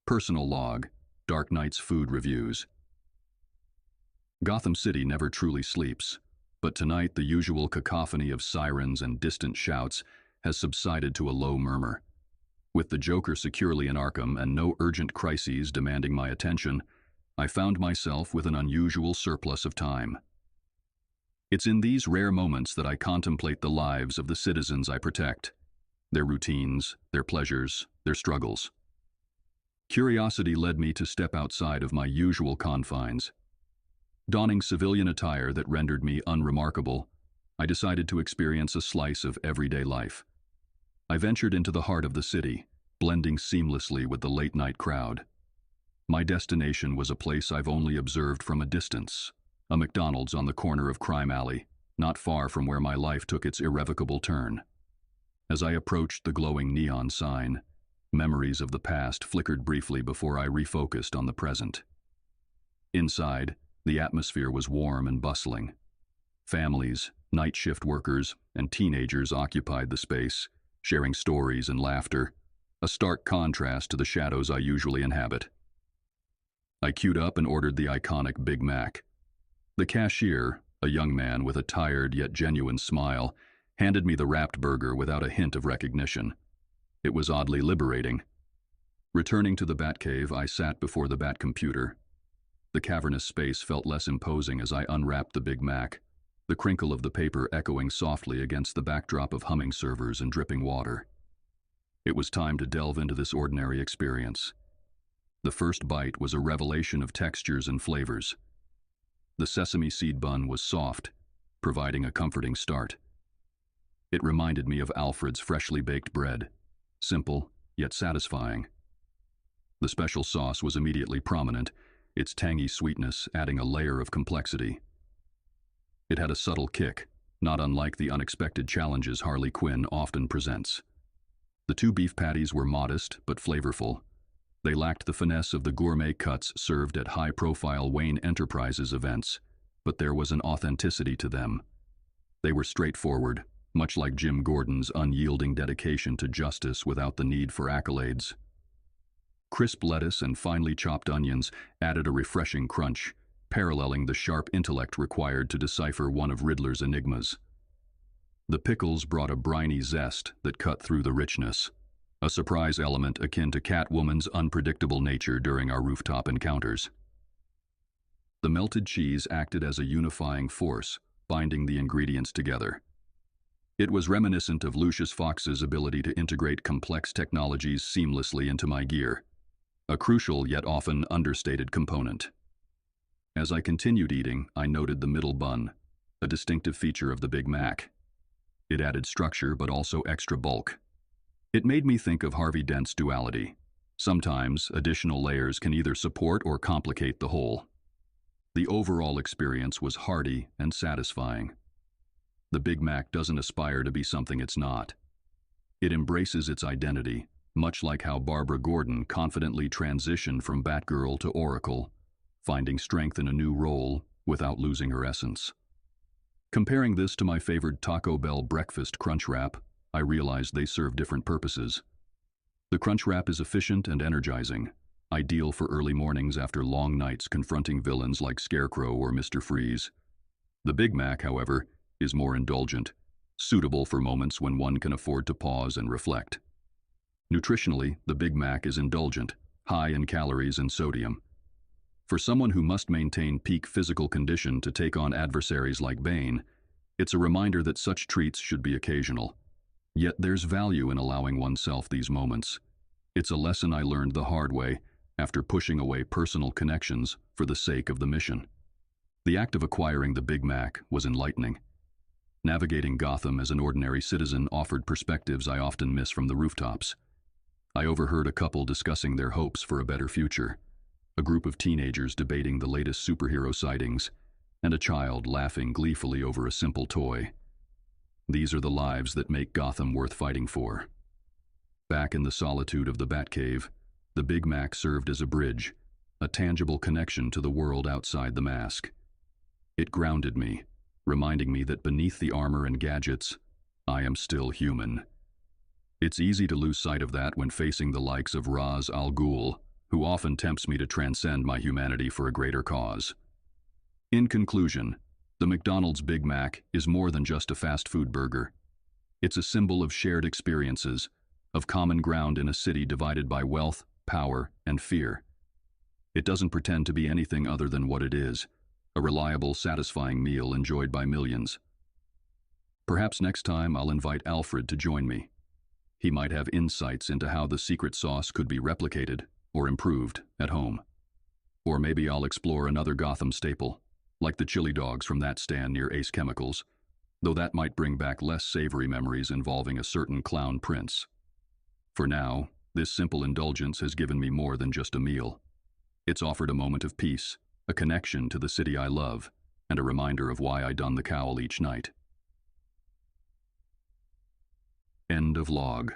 Personal log, Dark Knight's food reviews. Gotham City never truly sleeps, but tonight the usual cacophony of sirens and distant shouts has subsided to a low murmur. With the Joker securely in Arkham and no urgent crises demanding my attention, I found myself with an unusual surplus of time. It's in these rare moments that I contemplate the lives of the citizens I protect, their routines, their pleasures, their struggles. Curiosity led me to step outside of my usual confines. Donning civilian attire that rendered me unremarkable, I decided to experience a slice of everyday life. I ventured into the heart of the city, blending seamlessly with the late-night crowd. My destination was a place I've only observed from a distance, a McDonald's on the corner of Crime Alley, not far from where my life took its irrevocable turn. As I approached the glowing neon sign, memories of the past flickered briefly before I refocused on the present. Inside, the atmosphere was warm and bustling. Families, night shift workers, and teenagers occupied the space, sharing stories and laughter, a stark contrast to the shadows I usually inhabit. I queued up and ordered the iconic Big Mac. The cashier, a young man with a tired yet genuine smile, handed me the wrapped burger without a hint of recognition. It was oddly liberating. Returning to the Batcave, I sat before the Bat computer. The cavernous space felt less imposing as I unwrapped the Big Mac, the crinkle of the paper echoing softly against the backdrop of humming servers and dripping water. It was time to delve into this ordinary experience. The first bite was a revelation of textures and flavors. The sesame seed bun was soft, providing a comforting start. It reminded me of Alfred's freshly baked bread, simple yet satisfying. The special sauce was immediately prominent, its tangy sweetness adding a layer of complexity. It had a subtle kick, not unlike the unexpected challenges Harley Quinn often presents. The two beef patties were modest but flavorful. They lacked the finesse of the gourmet cuts served at high-profile Wayne Enterprises events, but there was an authenticity to them. They were straightforward, much like Jim Gordon's unyielding dedication to justice without the need for accolades. Crisp lettuce and finely chopped onions added a refreshing crunch, paralleling the sharp intellect required to decipher one of Riddler's enigmas. The pickles brought a briny zest that cut through the richness, a surprise element akin to Catwoman's unpredictable nature during our rooftop encounters. The melted cheese acted as a unifying force, binding the ingredients together. It was reminiscent of Lucius Fox's ability to integrate complex technologies seamlessly into my gear, a crucial yet often understated component. As I continued eating, I noted the middle bun, a distinctive feature of the Big Mac. It added structure but also extra bulk. It made me think of Harvey Dent's duality. Sometimes, additional layers can either support or complicate the whole. The overall experience was hearty and satisfying. The Big Mac doesn't aspire to be something it's not. It embraces its identity, much like how Barbara Gordon confidently transitioned from Batgirl to Oracle, finding strength in a new role without losing her essence. Comparing this to my favorite Taco Bell breakfast Crunch Wrap, I realized they serve different purposes. The Crunch Wrap is efficient and energizing, ideal for early mornings after long nights confronting villains like Scarecrow or Mr. Freeze. The Big Mac, however, is more indulgent, suitable for moments when one can afford to pause and reflect. Nutritionally, the Big Mac is indulgent, high in calories and sodium. For someone who must maintain peak physical condition to take on adversaries like Bane, it's a reminder that such treats should be occasional. Yet there's value in allowing oneself these moments. It's a lesson I learned the hard way after pushing away personal connections for the sake of the mission. The act of acquiring the Big Mac was enlightening. Navigating Gotham as an ordinary citizen offered perspectives I often miss from the rooftops. I overheard a couple discussing their hopes for a better future, a group of teenagers debating the latest superhero sightings, and a child laughing gleefully over a simple toy. These are the lives that make Gotham worth fighting for. Back in the solitude of the Batcave, the Big Mac served as a bridge, a tangible connection to the world outside the mask. It grounded me, reminding me that beneath the armor and gadgets, I am still human. It's easy to lose sight of that when facing the likes of Ra's al Ghul, who often tempts me to transcend my humanity for a greater cause. In conclusion, the McDonald's Big Mac is more than just a fast food burger. It's a symbol of shared experiences, of common ground in a city divided by wealth, power, and fear. It doesn't pretend to be anything other than what it is, a reliable, satisfying meal enjoyed by millions. Perhaps next time I'll invite Alfred to join me. He might have insights into how the secret sauce could be replicated or improved at home. Or maybe I'll explore another Gotham staple, like the chili dogs from that stand near Ace Chemicals, though that might bring back less savory memories involving a certain clown prince. For now, this simple indulgence has given me more than just a meal. It's offered a moment of peace, a connection to the city I love, and a reminder of why I don the cowl each night. End of log.